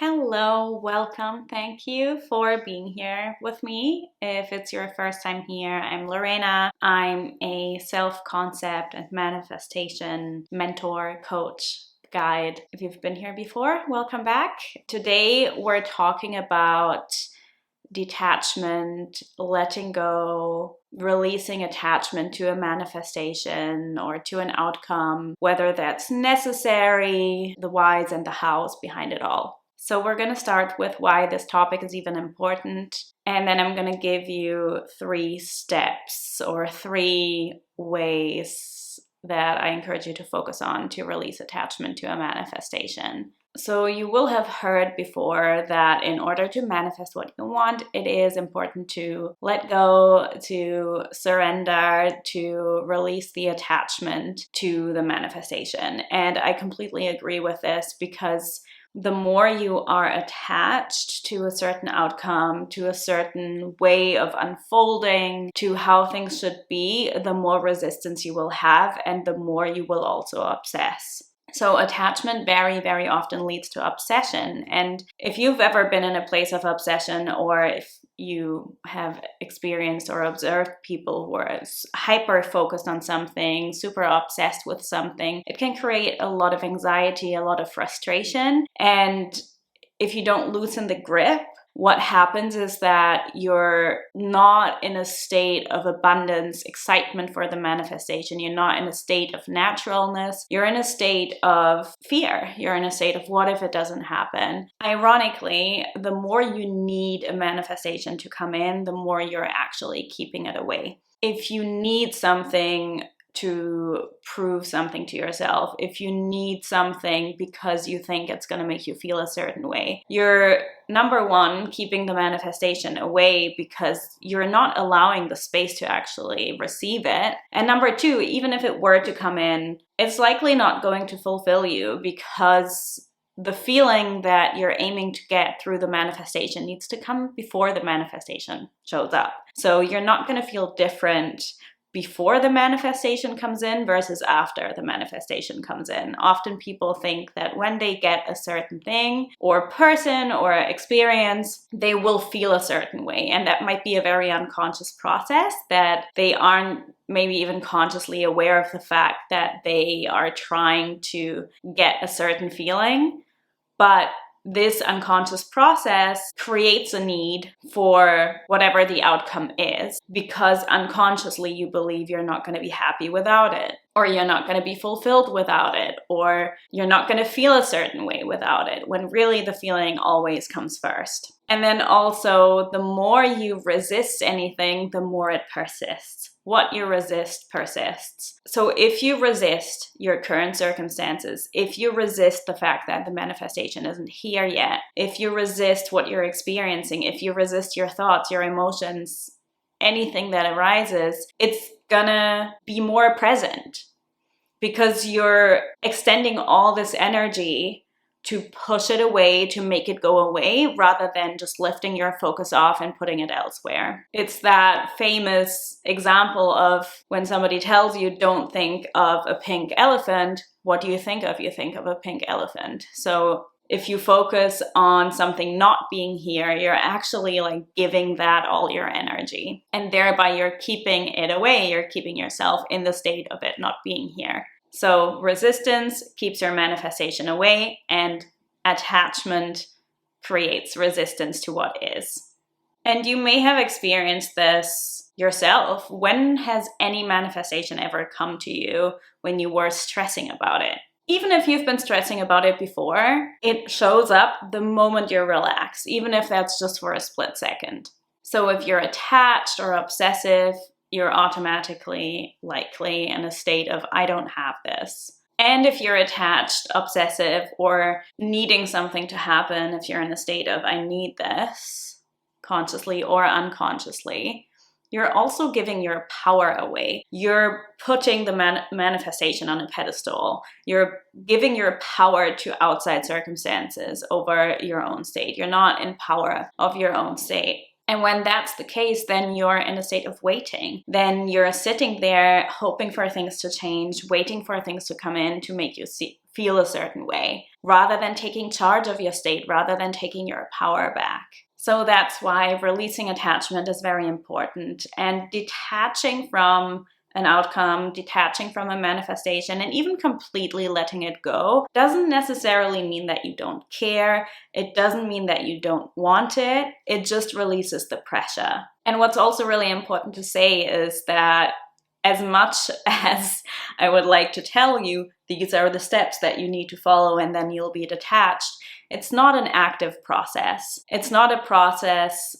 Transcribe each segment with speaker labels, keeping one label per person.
Speaker 1: Hello, welcome. Thank you for being here with me. If it's your first time here, I'm Lorena. I'm a self-concept and manifestation mentor, coach, guide. If you've been here before, welcome back. Today we're talking about detachment, letting go, releasing attachment to a manifestation or to an outcome, whether that's necessary, the whys and the hows behind it all. So we're going to start with why this topic is even important, and then I'm going to give you 3 steps or 3 ways that I encourage you to focus on to release attachment to a manifestation. So you will have heard before that in order to manifest what you want, it is important to let go, to surrender, to release the attachment to the manifestation. And I completely agree with this because the more you are attached to a certain outcome, to a certain way of unfolding, to how things should be, the more resistance you will have and the more you will also obsess. So attachment very, very often leads to obsession. And if you've ever been in a place of obsession, or if you have experienced or observed people who are hyper-focused on something, super obsessed with something, it can create a lot of anxiety, a lot of frustration. And if you don't loosen the grip, what happens is that you're not in a state of abundance, excitement for the manifestation. You're not in a state of naturalness. You're in a state of fear. You're in a state of what if it doesn't happen? Ironically, the more you need a manifestation to come in, the more you're actually keeping it away. If you need something to prove something to yourself, if you need something because you think it's going to make you feel a certain way, you're number one, keeping the manifestation away because you're not allowing the space to actually receive it. And number two, even if it were to come in, it's likely not going to fulfill you because the feeling that you're aiming to get through the manifestation needs to come before the manifestation shows up. So you're not going to feel different before the manifestation comes in versus after the manifestation comes in. Often people think that when they get a certain thing or person or experience, they will feel a certain way. And that might be a very unconscious process that they aren't maybe even consciously aware of the fact that they are trying to get a certain feeling. But this unconscious process creates a need for whatever the outcome is because unconsciously you believe you're not going to be happy without it, or you're not going to be fulfilled without it, or you're not going to feel a certain way without it, when really the feeling always comes first. And then also, the more you resist anything, the more it persists. What you resist persists. So if you resist your current circumstances, if you resist the fact that the manifestation isn't here yet, if you resist what you're experiencing, if you resist your thoughts, your emotions, anything that arises, it's gonna be more present because you're extending all this energy to push it away, to make it go away, rather than just lifting your focus off and putting it elsewhere. It's that famous example of when somebody tells you, don't think of a pink elephant, what do you think of? You think of a pink elephant. So if you focus on something not being here, you're actually like giving that all your energy. And thereby you're keeping it away. You're keeping yourself in the state of it not being here. So resistance keeps your manifestation away, and attachment creates resistance to what is. And you may have experienced this yourself. When has any manifestation ever come to you when you were stressing about it? Even if you've been stressing about it before, it shows up the moment you're relaxed, even if that's just for a split second. So if you're attached or obsessive, you're automatically likely in a state of, I don't have this. And if you're attached, obsessive, or needing something to happen, if you're in a state of, I need this, consciously or unconsciously, you're also giving your power away. You're putting the manifestation on a pedestal. You're giving your power to outside circumstances over your own state. You're not in power of your own state. And when that's the case, then you're in a state of waiting. Then you're sitting there hoping for things to change, waiting for things to come in to make you feel a certain way, rather than taking charge of your state, rather than taking your power back. So that's why releasing attachment is very important, and detaching from an outcome, detaching from a manifestation, and even completely letting it go doesn't necessarily mean that you don't care. It doesn't mean that you don't want it. It just releases the pressure. And what's also really important to say is that as much as I would like to tell you, these are the steps that you need to follow and then you'll be detached, it's not an active process. It's not a process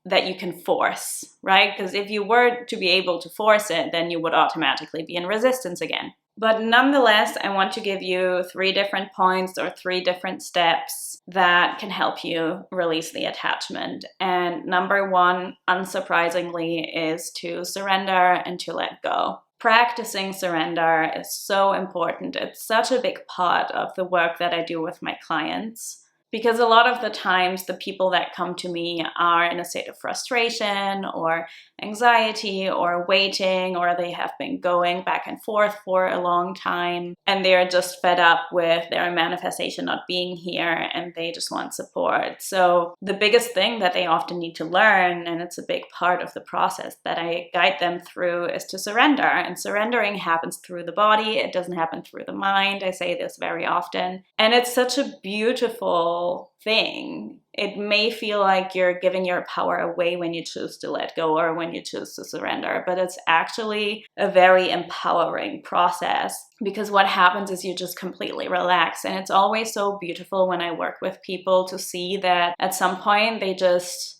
Speaker 1: that you can force, right? Because if you were to be able to force it, then you would automatically be in resistance again. But nonetheless, I want to give you 3 different points or 3 different steps that can help you release the attachment. And number 1, unsurprisingly, is to surrender and to let go. Practicing surrender is so important. It's such a big part of the work that I do with my clients. Because a lot of the times the people that come to me are in a state of frustration or anxiety or waiting, or they have been going back and forth for a long time and they're just fed up with their manifestation not being here and they just want support. So the biggest thing that they often need to learn, and it's a big part of the process that I guide them through, is to surrender. And surrendering happens through the body. It doesn't happen through the mind. I say this very often. And it's such a beautiful thing. It may feel like you're giving your power away when you choose to let go or when you choose to surrender, but it's actually a very empowering process, because what happens is you just completely relax. And it's always so beautiful when I work with people to see that at some point they just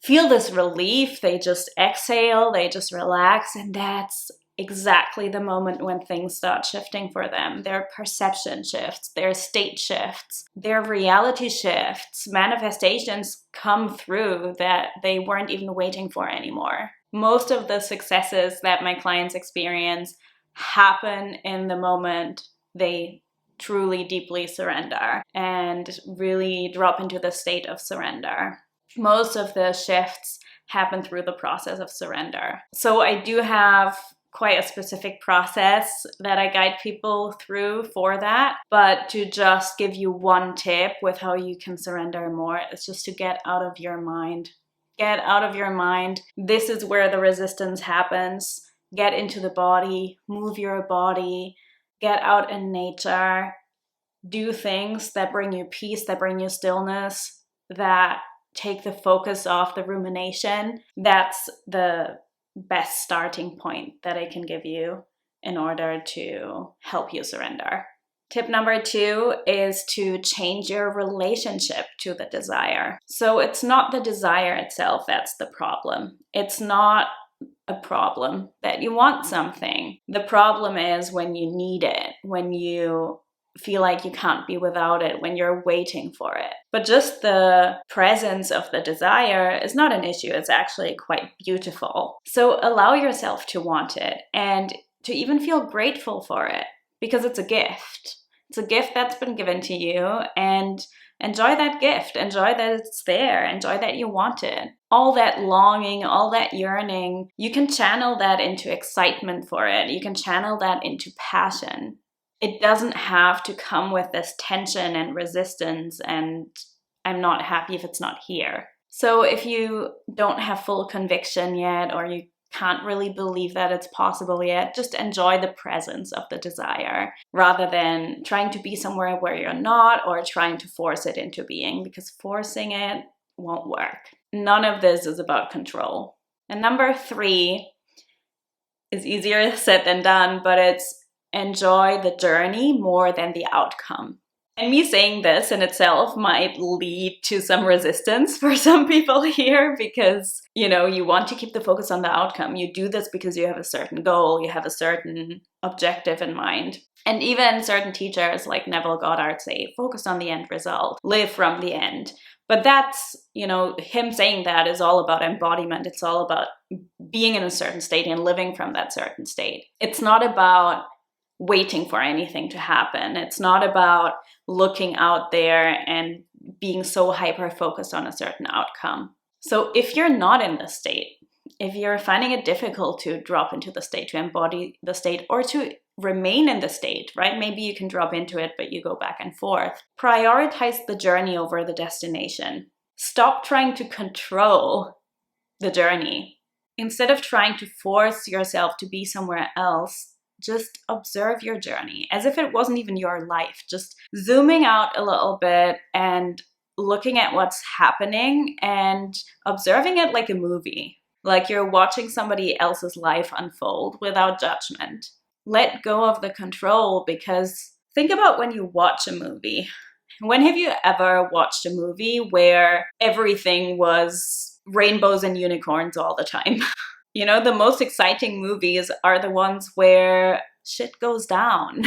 Speaker 1: feel this relief, they just exhale, they just relax, and that's exactly the moment when things start shifting for them. Their perception shifts, their state shifts, their reality shifts, manifestations come through that they weren't even waiting for anymore. Most of the successes that my clients experience happen in the moment they truly deeply surrender and really drop into the state of surrender. Most of the shifts happen through the process of surrender. So I do have quite a specific process that I guide people through for that. But to just give you one tip with how you can surrender more, is just to get out of your mind. Get out of your mind. This is where the resistance happens. Get into the body, move your body, get out in nature, do things that bring you peace, that bring you stillness, that take the focus off the rumination. That's the best starting point that I can give you in order to help you surrender. Tip number 2 is to change your relationship to the desire. So it's not the desire itself that's the problem. It's not a problem that you want something. The problem is when you need it, when you feel like you can't be without it, when you're waiting for it. But just the presence of the desire is not an issue. It's actually quite beautiful. So allow yourself to want it and to even feel grateful for it, because it's a gift. It's a gift that's been given to you, and enjoy that gift. Enjoy that it's there. Enjoy that you want it. All that longing, all that yearning, you can channel that into excitement for it. You can channel that into passion. It doesn't have to come with this tension and resistance and I'm not happy if it's not here. So if you don't have full conviction yet, or you can't really believe that it's possible yet, just enjoy the presence of the desire rather than trying to be somewhere where you're not, or trying to force it into being, because forcing it won't work. None of this is about control. And number 3 is easier said than done, but it's enjoy the journey more than the outcome. And me saying this in itself might lead to some resistance for some people here, because, you want to keep the focus on the outcome. You do this because you have a certain goal, you have a certain objective in mind. And even certain teachers like Neville Goddard say, focus on the end result, live from the end. But that's, him saying that is all about embodiment. It's all about being in a certain state and living from that certain state. It's not about waiting for anything to happen. It's not about looking out there and being so hyper-focused on a certain outcome. So if you're not in this state, if you're finding it difficult to drop into the state, to embody the state, or to remain in the state, right? Maybe you can drop into it, but you go back and forth. Prioritize the journey over the destination. Stop trying to control the journey. Instead of trying to force yourself to be somewhere else, just observe your journey as if it wasn't even your life. Just zooming out a little bit and looking at what's happening and observing it like a movie, like you're watching somebody else's life unfold without judgment. Let go of the control, because think about when you watch a movie. When have you ever watched a movie where everything was rainbows and unicorns all the time? You know, the most exciting movies are the ones where shit goes down,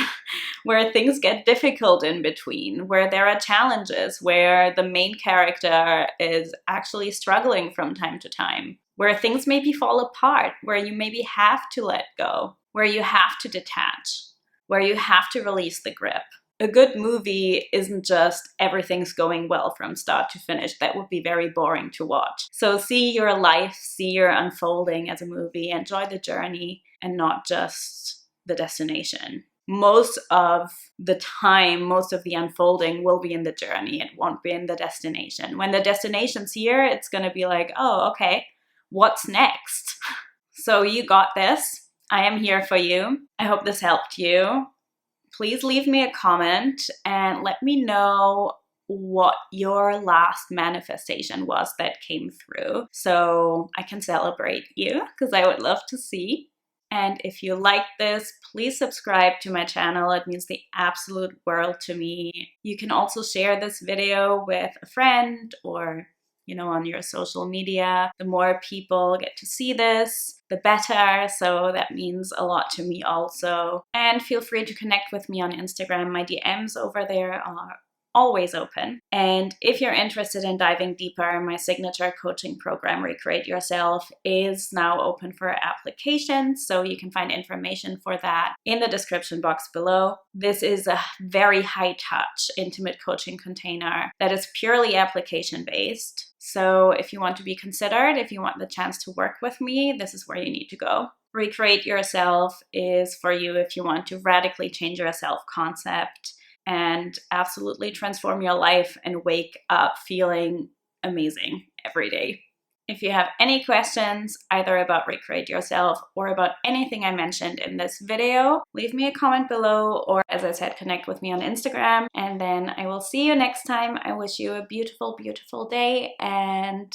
Speaker 1: where things get difficult in between, where there are challenges, where the main character is actually struggling from time to time, where things maybe fall apart, where you maybe have to let go, where you have to detach, where you have to release the grip. A good movie isn't just everything's going well from start to finish. That would be very boring to watch. So see your life, see your unfolding as a movie, enjoy the journey and not just the destination. Most of the time, most of the unfolding will be in the journey. It won't be in the destination. When the destination's here, it's going to be like, oh, okay, what's next? So you got this. I am here for you. I hope this helped you. Please leave me a comment and let me know what your last manifestation was that came through, so I can celebrate you, because I would love to see. And if you like this, please subscribe to my channel. It means the absolute world to me. You can also share this video with a friend or on your social media. The more people get to see this, the better. So that means a lot to me also. And feel free to connect with me on Instagram. My DMs over there are always open. And if you're interested in diving deeper, my signature coaching program, Recreate Yourself, is now open for application. So you can find information for that in the description box below. This is a very high touch, intimate coaching container that is purely application based. So if you want to be considered, if you want the chance to work with me, this is where you need to go. Recreate Yourself is for you if you want to radically change your self-concept and absolutely transform your life and wake up feeling amazing every day. If you have any questions, either about Recreate Yourself or about anything I mentioned in this video, leave me a comment below, or as I said, connect with me on Instagram, and then I will see you next time. I wish you a beautiful, beautiful day, and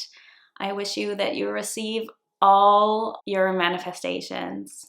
Speaker 1: I wish you that you receive all your manifestations.